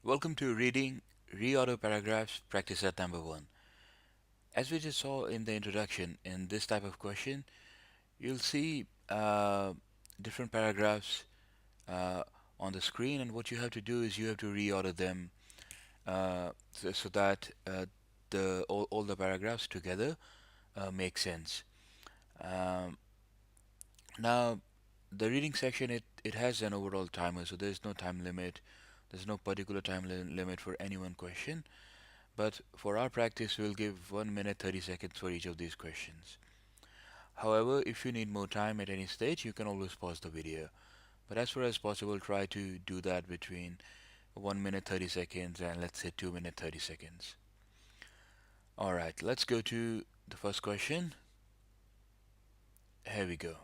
Welcome to Reading Reorder Paragraphs Practice at number 1. As we just saw in the introduction, in this type of question, you'll see different paragraphs uh, on the screen, and what you have to do is you have to reorder them so that all the paragraphs together make sense. Um, Now, the reading section, it has an overall timer, so there's no time limit. There's no particular time limit for any one question. But for our practice, we'll give 1 minute 30 seconds for each of these questions. However, if you need more time at any stage, you can always pause the video. But as far as possible, try to do that between 1 minute 30 seconds and let's say 2 minute 30 seconds. Alright, let's go to the first question. Here we go.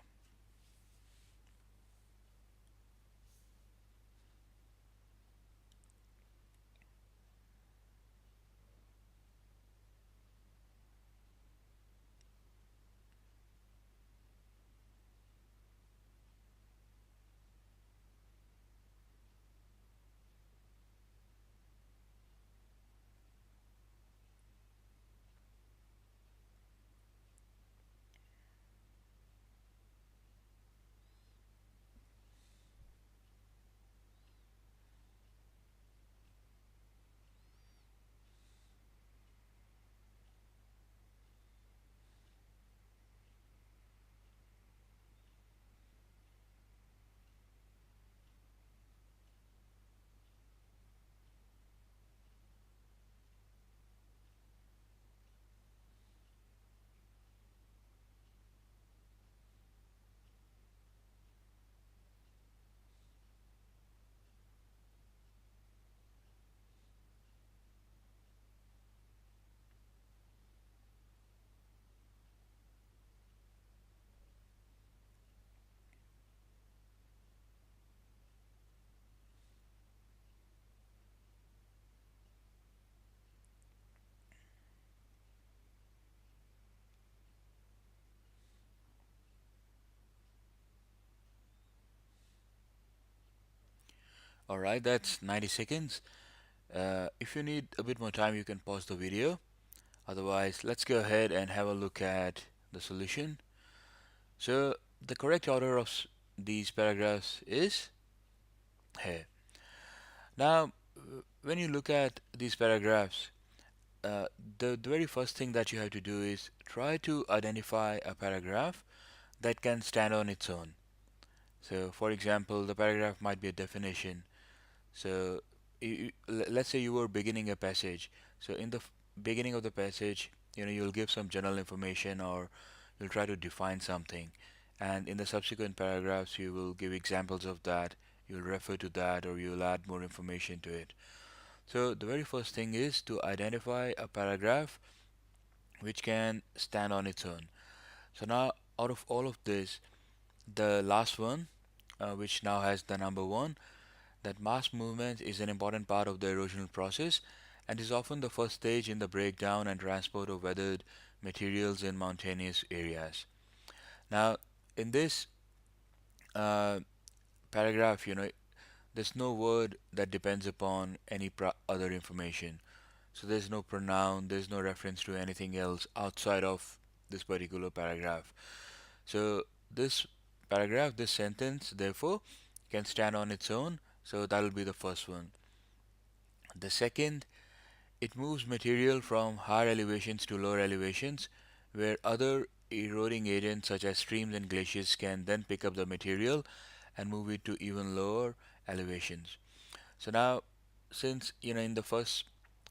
Alright, that's 90 seconds. If you need a bit more time, you can pause the video. Otherwise, let's go ahead and have a look at the solution. So, the correct order of these paragraphs is here. Now, when you look at these paragraphs, uh, the very first thing that you have to do is try to identify a paragraph that can stand on its own. So, for example, the paragraph might be a definition. So, let's say you were beginning a passage. So, in the beginning of the passage, you'll give some general information or you'll try to define something. And in the subsequent paragraphs, you will give examples of that. You'll refer to that or you'll add more information to it. So, the very first thing is to identify a paragraph which can stand on its own. So, now out of all of this, the last one, which now has the number 1, that mass movement is an important part of the erosional process and is often the first stage in the breakdown and transport of weathered materials in mountainous areas. Now, in this uh, paragraph, there's no word that depends upon any other information. So there's no pronoun, there's no reference to anything else outside of this particular paragraph. So this paragraph, this sentence, therefore, can stand on its own. So that will be the first one. The second, it moves material from higher elevations to lower elevations, where other eroding agents such as streams and glaciers can then pick up the material and move it to even lower elevations. So now, since in the first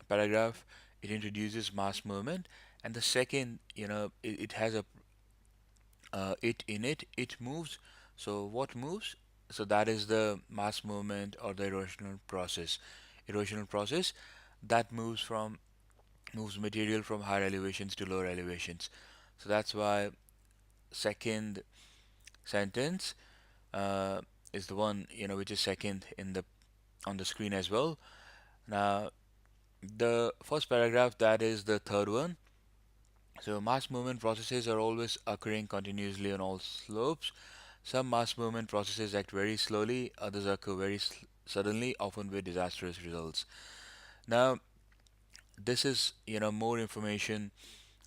paragraph it introduces mass movement, and the second, it has a it in it, it moves. So what moves? So that is the mass movement or the erosional process. Erosional process that moves material from higher elevations to lower elevations. So that's why second sentence uh, is the one which is second in the on the screen as well. Now the first paragraph, that is the third one. So mass movement processes are always occurring continuously on all slopes. Some mass movement processes act very slowly, others occur very suddenly, often with disastrous results. Now, this is, more information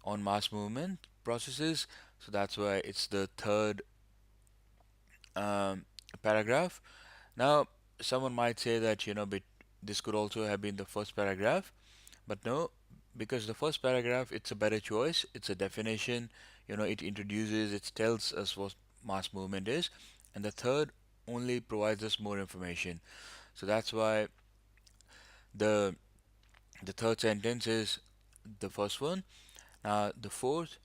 on mass movement processes, so that's why it's the third um, paragraph. Now, someone might say that, but this could also have been the first paragraph, but no, because the first paragraph, it's a better choice. It's a definition, it introduces, it tells us what mass movement is, and the third only provides us more information. So that's why the the third sentence is the first one. The fourth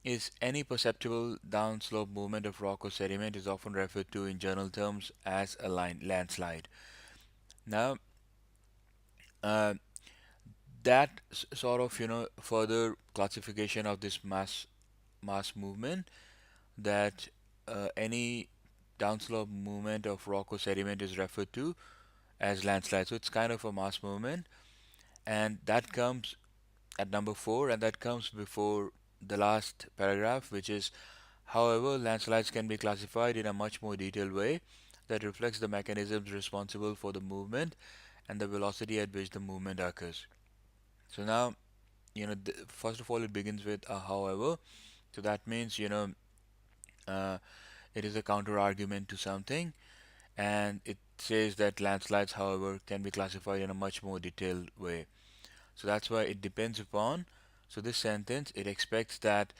is any perceptible downslope movement of rock or sediment is often referred to in general terms as a landslide. Now, uh, that sort of further classification of this mass movement, that any downslope movement of rock or sediment is referred to as landslide. So it's kind of a mass movement, and that comes at number four, and that comes before the last paragraph, which is, however, landslides can be classified in a much more detailed way that reflects the mechanisms responsible for the movement and the velocity at which the movement occurs. So now, first of all, it begins with a however. So that means, uh, it is a counter argument to something, and it says that landslides, however, can be classified in a much more detailed way. So that's why it depends upon. So this sentence, it expects that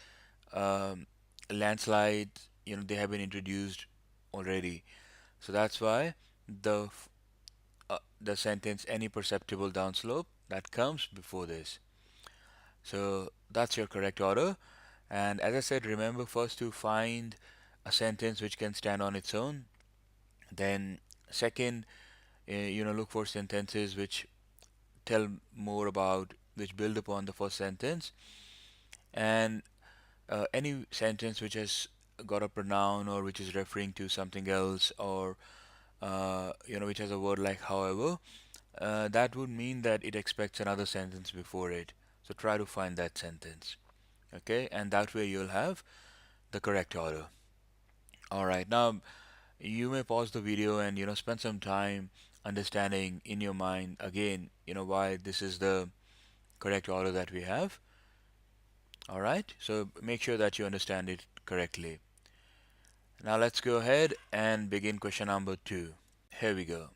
um, landslides, they have been introduced already. So that's why the sentence any perceptible downslope that comes before this. So that's your correct order. And as I said, remember first to find a sentence which can stand on its own. Then second, look for sentences which tell more about, which build upon the first sentence. And any sentence which has got a pronoun or which is referring to something else, or which has a word like however, that would mean that it expects another sentence before it. So try to find that sentence. Okay, and that way you'll have the correct order. All right, now you may pause the video and spend some time understanding in your mind again, why this is the correct order that we have. All right, so make sure that you understand it correctly. Now let's go ahead and begin question number two. Here we go.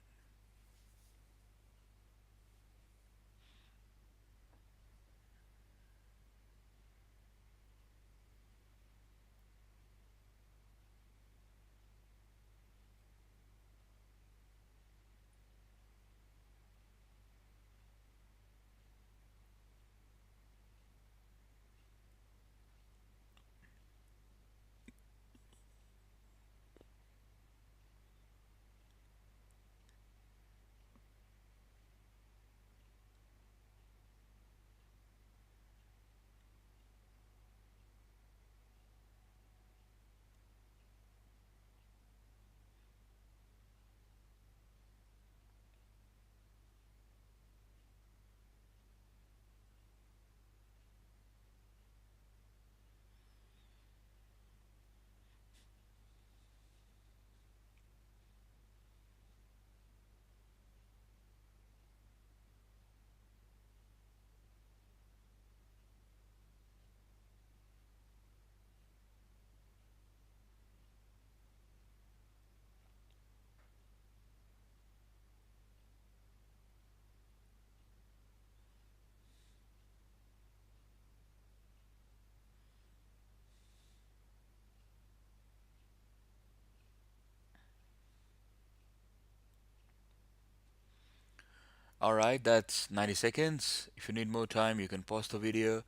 All right, that's 90 seconds. If you need more time, you can pause the video.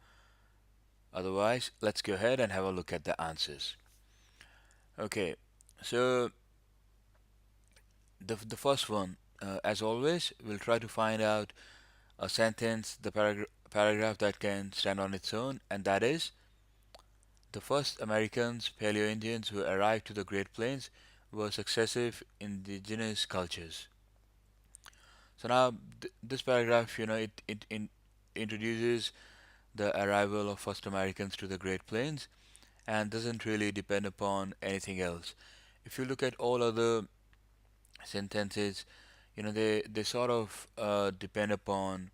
Otherwise, let's go ahead and have a look at the answers. Okay, so the first one, as always, we'll try to find out a sentence, the paragraph that can stand on its own, and that is the first Americans, Paleo-Indians who arrived to the Great Plains were successive indigenous cultures. So now this paragraph, it introduces the arrival of first Americans to the Great Plains and doesn't really depend upon anything else. If you look at all other sentences, they sort of depend upon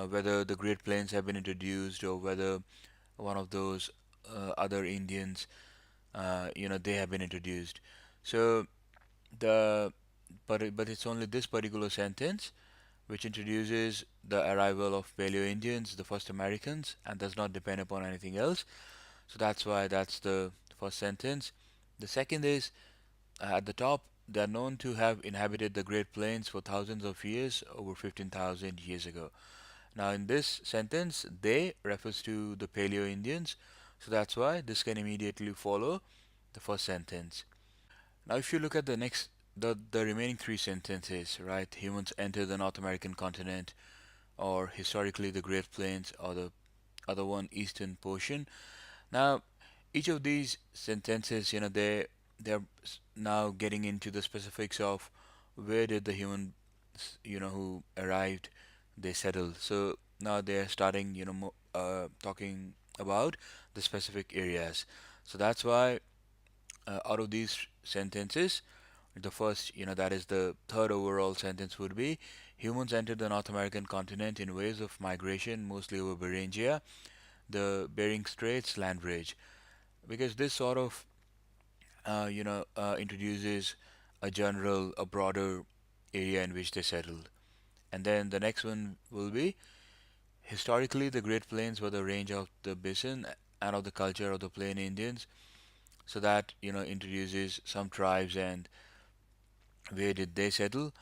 whether the Great Plains have been introduced or whether one of those other Indians, they have been introduced. So the but it's only this particular sentence which introduces the arrival of Paleo Indians, the first Americans, and does not depend upon anything else. So that's why that's the first sentence. The second is at the top, they are known to have inhabited the Great Plains for thousands of years, over 15,000 years ago. Now, in this sentence, they refers to the Paleo Indians, so that's why this can immediately follow the first sentence. Now, if you look at the remaining three sentences, right? Humans entered the North American continent, or historically the Great Plains, or the other one, eastern portion. Now, each of these sentences, they're now getting into the specifics of where did the human, who arrived, they settled. So now they're starting, talking about the specific areas. So that's why out of these sentences, the first, that is the third overall sentence would be humans entered the North American continent in waves of migration, mostly over Beringia, the Bering Straits land bridge, because this sort of introduces a broader area in which they settled. And then the next one will be historically the Great Plains were the range of the bison and of the culture of the Plain Indians. So that introduces some tribes and where did they settle.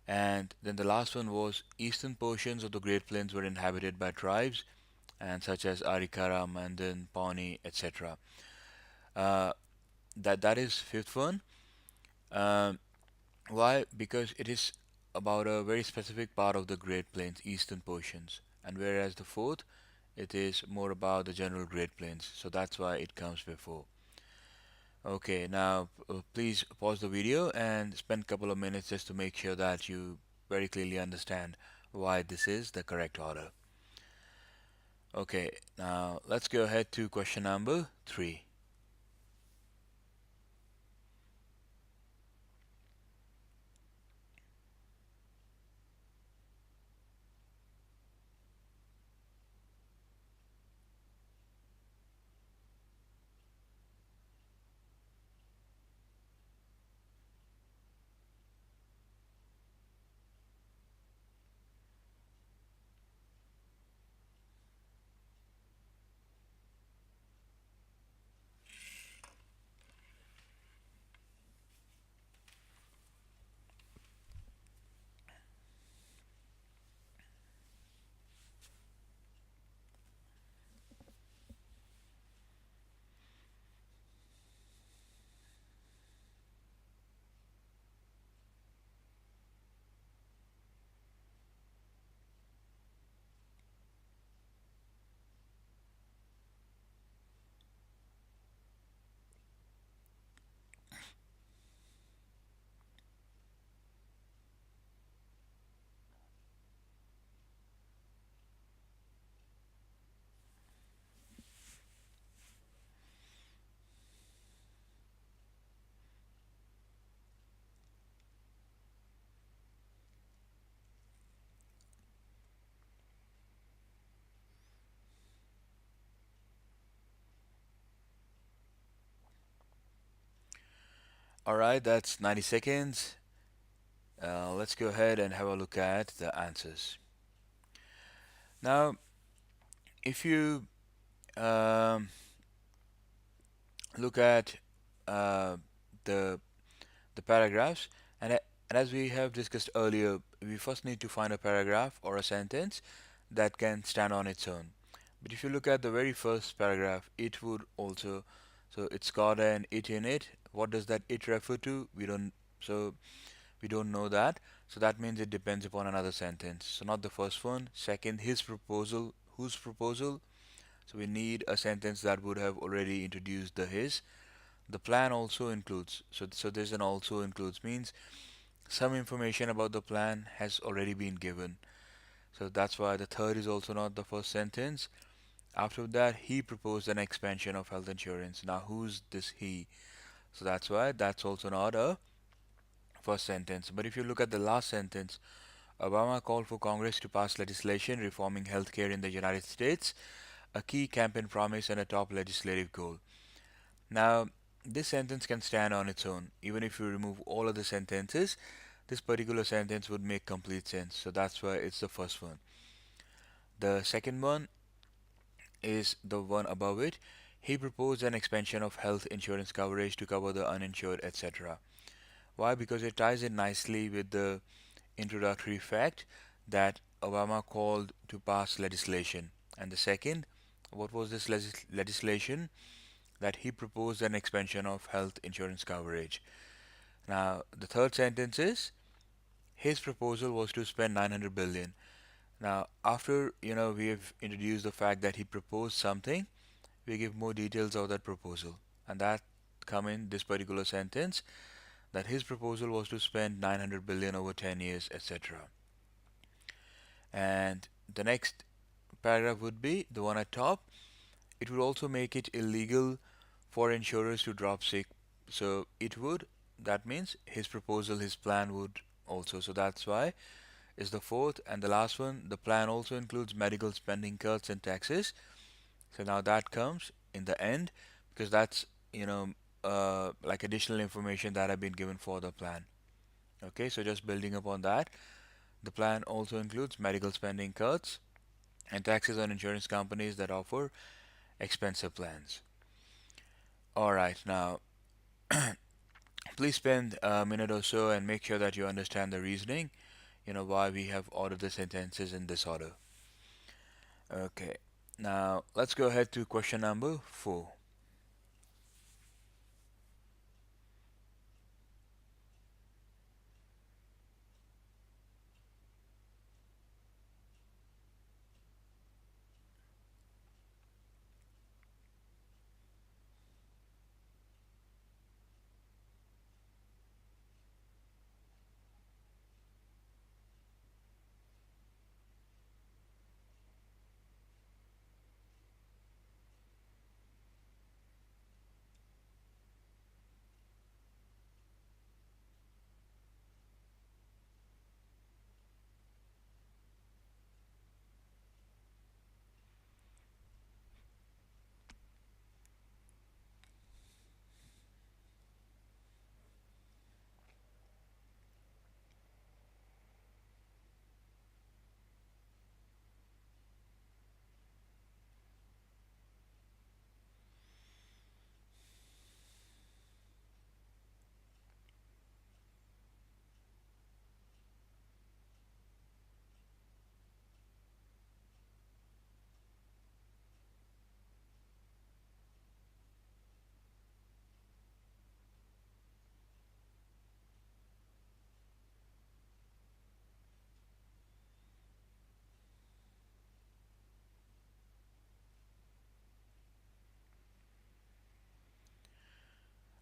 And then the last one was eastern portions of the Great Plains were inhabited by tribes and such as Arikara, Mandan, Pawnee, etc. Uh, that is fifth one. Um, why? Because it is about a very specific part of the Great Plains, eastern portions, and whereas the fourth, it is more about the general Great Plains. So that's why it comes before. Okay, now please pause the video and spend a couple of minutes just to make sure that you very clearly understand why this is the correct order. Okay, now let's go ahead to question number 3. Alright, that's 90 seconds. Let's go ahead and have a look at the answers. Now, if you um, look at uh, the the paragraphs, and as we have discussed earlier, we first need to find a paragraph or a sentence that can stand on its own. But if you look at the very first paragraph, it would also, so it's got an it in it. What does that it refer to? We don't know that. So that means it depends upon another sentence. So not the first one. Second, his proposal, whose proposal? So we need a sentence that would have already introduced the his. The plan also includes. So there's an also includes means some information about the plan has already been given. So that's why the third is also not the first sentence. After that, he proposed an expansion of health insurance. Now, who's this he? So that's why that's also not a first sentence. But if you look at the last sentence, Obama called for Congress to pass legislation reforming healthcare in the United States, a key campaign promise and a top legislative goal. Now, this sentence can stand on its own. Even if you remove all of the sentences, this particular sentence would make complete sense. So that's why it's the first one. The second one is the one above it. He proposed an expansion of health insurance coverage to cover the uninsured, etc. Why? Because it ties in nicely with the introductory fact that Obama called to pass legislation. And the second, what was this legislation? That he proposed an expansion of health insurance coverage. Now, the third sentence is his proposal was to spend 900 billion. Now, after we have introduced the fact that he proposed something, we give more details of that proposal, and that come in this particular sentence that his proposal was to spend 900 billion over 10 years, etc. And the next paragraph would be the one at top. It would also make it illegal for insurers to drop sick. So it would, that means his proposal, his plan would also. So that's why is the fourth and the last one. The plan also includes medical spending cuts and taxes. So now that comes in the end because that's, like additional information that have been given for the plan. Okay, so just building upon that, the plan also includes medical spending cuts and taxes on insurance companies that offer expensive plans. Alright, now please spend a minute or so and make sure that you understand the reasoning, why we have ordered the sentences in this order. Okay, now let's go ahead to question number 4.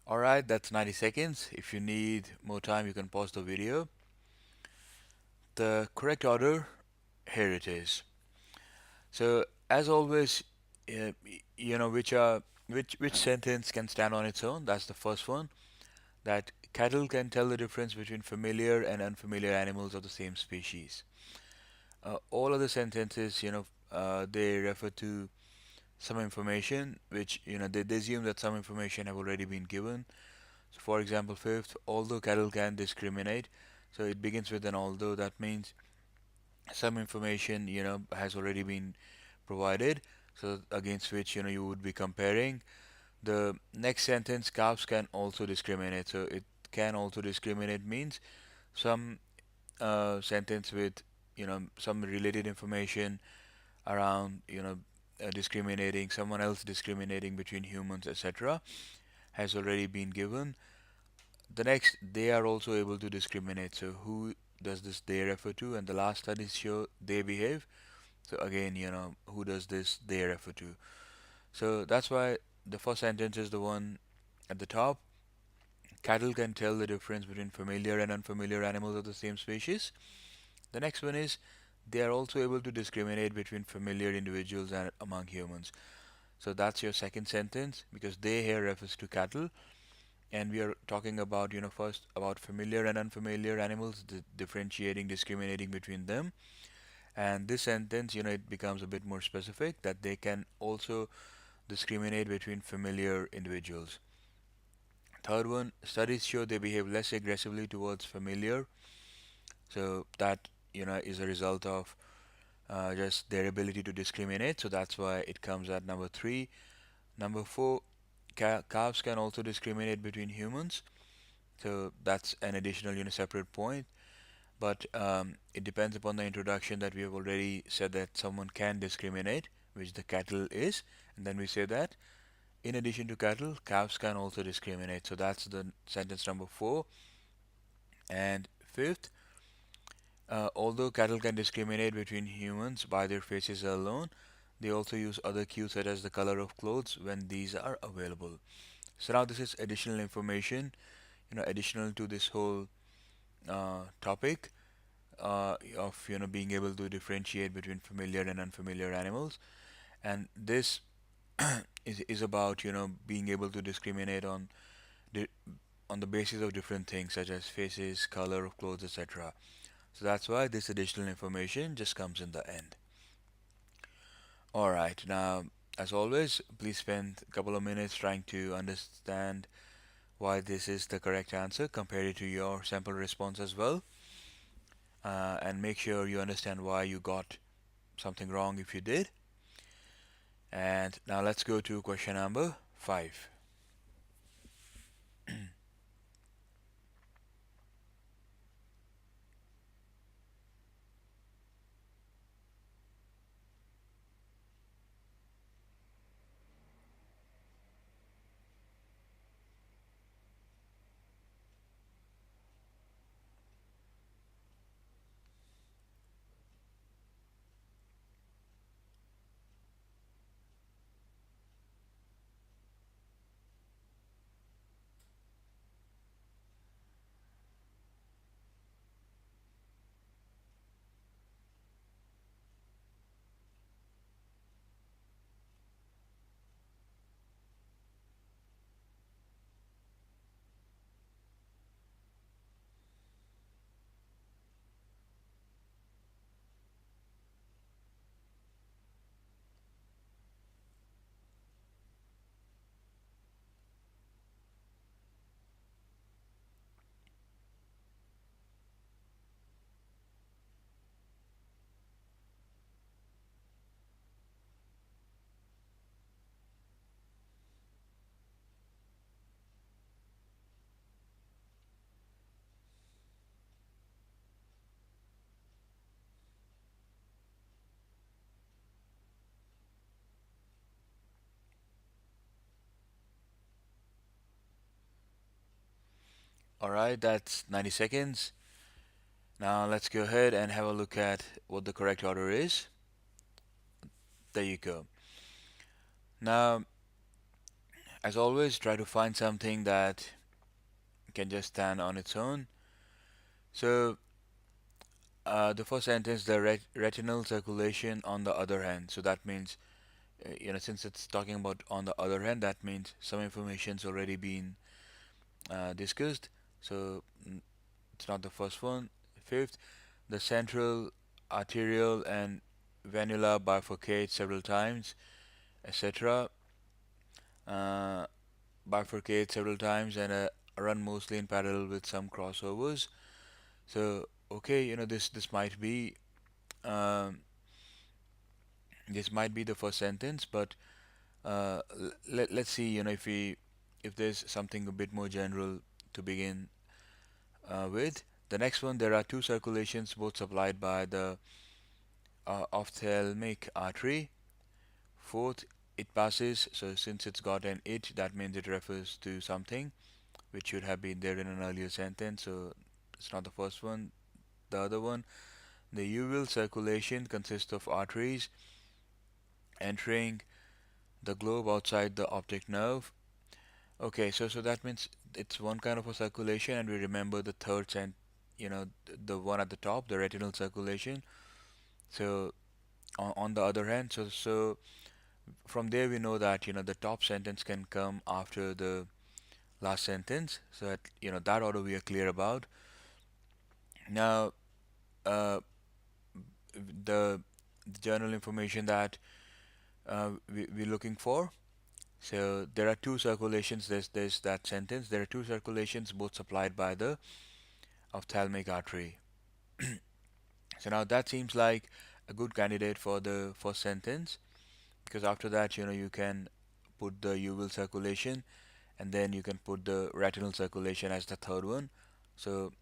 Alright, that's 90 seconds. If you need more time, you can pause the video. The correct order, here it is. So, as always, which sentence can stand on its own? That's the first one. That cattle can tell the difference between familiar and unfamiliar animals of the same species. All other sentences, they refer to some information which, they assume that some information have already been given. So, for example, fifth, although cattle can discriminate. So it begins with an although. That means some information, has already been provided. So against which, you would be comparing. The next sentence, calves can also discriminate. So it can also discriminate means some sentence with some related information around discriminating someone else discriminating between humans, etc., has already been given. The next, they are also able to discriminate. So who does this they refer to? And the last studies show they behave. So again, who does this they refer to? So that's why the first sentence is the one at the top. Cattle can tell the difference between familiar and unfamiliar animals of the same species. The next one is they are also able to discriminate between familiar individuals and among humans. So that's your second sentence because they here refers to cattle. and we are talking about, first about familiar and unfamiliar animals, differentiating, discriminating between them. And this sentence, it becomes a bit more specific that they can also discriminate between familiar individuals. Third one, studies show they behave less aggressively towards familiar. So that, is a result of just their ability to discriminate. So that's why it comes at number three. Number four, calves can also discriminate between humans. So that's an additional, separate point. But it depends upon the introduction that we have already said that someone can discriminate, which the cattle is. And then we say that in addition to cattle, calves can also discriminate. So that's the sentence number four. And fifth, although cattle can discriminate between humans by their faces alone, they also use other cues such as the color of clothes when these are available. So now this is additional information, additional to this whole topic of being able to differentiate between familiar and unfamiliar animals, and this is about being able to discriminate di- on the basis of different things such as faces, color of clothes, etc. So that's why this additional information just comes in the end. All right, now as always, please spend a couple of minutes trying to understand why this is the correct answer. Compare it to your sample response as well, and make sure you understand why you got something wrong if you did. And now let's go to question number 5. All right, that's 90 seconds. Now let's go ahead and have a look at what the correct order is. There you go. Now, as always, try to find something that can just stand on its own. So, the first sentence, the retinal circulation on the other hand. So that means, since it's talking about on the other hand, that means some information's already been discussed. So it's not the first one. Fifth, the central arterial and venula bifurcate several times, etc. Uh, bifurcate several times and run mostly in parallel with some crossovers. So okay, um, this might be the first sentence, but let's see, if there's something a bit more general to begin with. The next one, there are two circulations, both supplied by the ophthalmic artery. Fourth, it passes. So since it's got an it, that means it refers to something which should have been there in an earlier sentence. So it's not the first one. The other one, the uveal circulation consists of arteries entering the globe outside the optic nerve. Okay, so that means it's one kind of a circulation, and we remember the third the one at the top, the retinal circulation. So on the other hand, so from there we know that the top sentence can come after the last sentence, so that that order we are clear about. Now, uh, the, the journal information that we're looking for. So there are two circulations. There's that sentence. There are two circulations, both supplied by the ophthalmic artery. So now that seems like a good candidate for the first sentence, because after that, you can put the uveal circulation, and then you can put the retinal circulation as the third one. So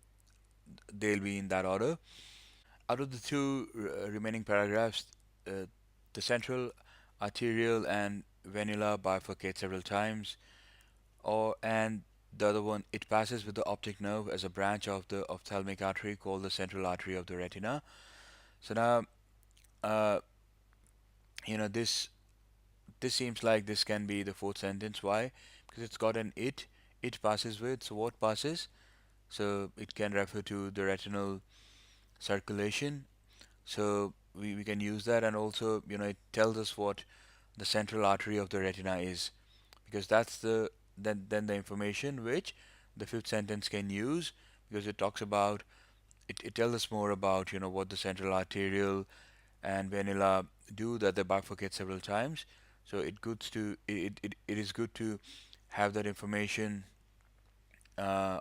they'll be in that order. Out of the two remaining paragraphs, uh, the central arterial and venula bifurcate several times, or and the other one, it passes with the optic nerve as a branch of the ophthalmic artery called the central artery of the retina. So now, uh, this seems like this can be the fourth sentence. Why? Because it's got an it passes with. So what passes? So it can refer to the retinal circulation. So we can use that, and also it tells us what the central artery of the retina is, because that's then the information which the fifth sentence can use, because it talks about it tells us more about what the central arterial and venula do, that they bifurcate several times. So it is good to have that information uh,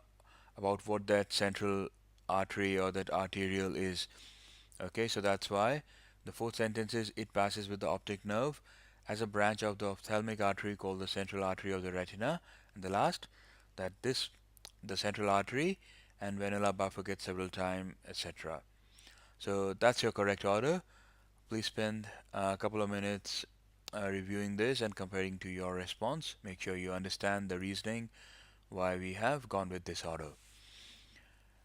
about what that central artery or that arterial is. Okay, so that's why the fourth sentence is it passes with the optic nerve as a branch of the ophthalmic artery called the central artery of the retina. And the last, that this the central artery and venula bifurcate several times, etc. So that's your correct order. Please spend a couple of minutes reviewing this and comparing to your response. Make sure you understand the reasoning why we have gone with this order.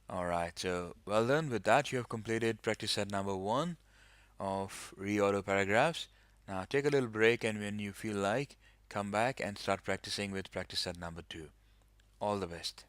Alright, so well done. With that, you have completed practice set number 1 of reorder paragraphs. Now take a little break, and when you feel like, come back and start practicing with practice set number 2. All the best.